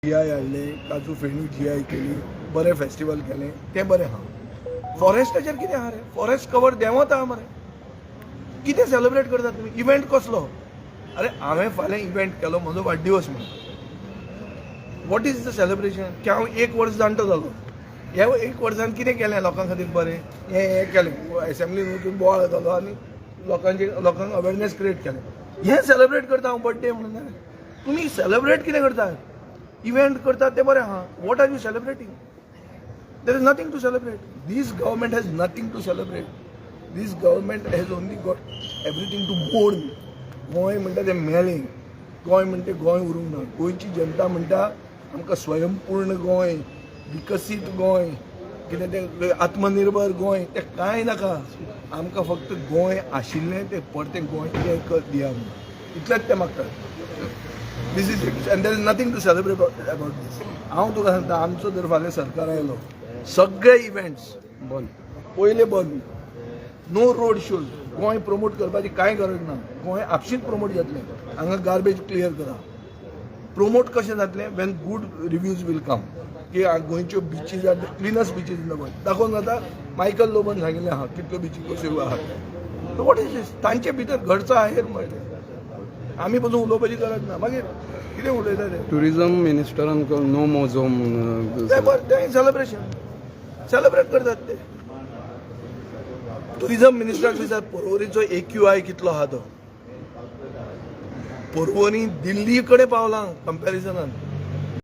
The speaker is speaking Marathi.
GI हाडले, काजू फेणी GI केली, बरे फेस्टिवल केले, ते बरे हा. फॉरेस्टाचेर कितें आहा रे? फॉरेस्ट कवर देंवत आहा मरे. कितें सेलिब्रेट करतात तुमी? इव्हेंट कसलो? अरे हांवें फाल्यां इव्हेंट केलो म्हजो वाडदिवस म्हणून. What is the celebration? की हांव 1 वर्स जाणटो जालो. ह्या 1 वर्सान कितें केलें लोकां खातीर बरें? हें केलें, एसेंब्लीन वचून बोवाळ जालो आनी लोकांक अवेरनेस क्रिएट केलें. हें सेलिब्रेट करता हांव बर्थडे म्हणून. तुमी सेलिब्रेट कितें करतात? इव्हेंट करतात ते बरें आहा. What are you celebrating? There is nothing to celebrate. This government has nothing to celebrate. This government has only got everything to mourn. गोंय म्हणटा तें मेलें. गोंय म्हणटा गोंय उरूंक ना. गोंयची जनता म्हणटा आमकां स्वयंपूर्ण गोंय, विकसीत गोंय, कितें तें आत्मनिर्भर गोंय, तें कांय नाका. आमकां फक्त गोंय आशिल्लें तें परतें गोंय दिया म्हणून. इतलेंच ते मागतात. This is it. And there is nothing to celebrate about this. हांव तुका सांगता, आमचो जर फाल्यां सरकार आयलो, सगळे इव्हेंट्स बंद, पयले बंद, no road shows. Goa promote करपाची कांय गरज ना. गोंय आपशींच प्रमोट जातलें. हांगा गार्बेज क्लियर करा. प्रमोट कशें जातलें? When good reviews will come. की गोंयच्यो beaches are the cleanest beaches in the world. दाखोवन जाता. मायकल लोबन सांगिल्लें आहा कितल्यो बिची कश्यो आहात. सो वॉट इज दीस? तांचे भितर घडचा आहे मरे. आमी पसून उलोवपाची गरज ना. मागीर कितें उलयता ते? टुरिझम मिनिस्टरान नो मोझोम तें सेलिब्रेशन सेलिब्रेट करतात ते. टुरिझम मिनिस्टराक विचार पर्वरीचो AQI कितलो आहा तो. पर्वरी दिल्ली कडेन पावला कंपॅरिजनान.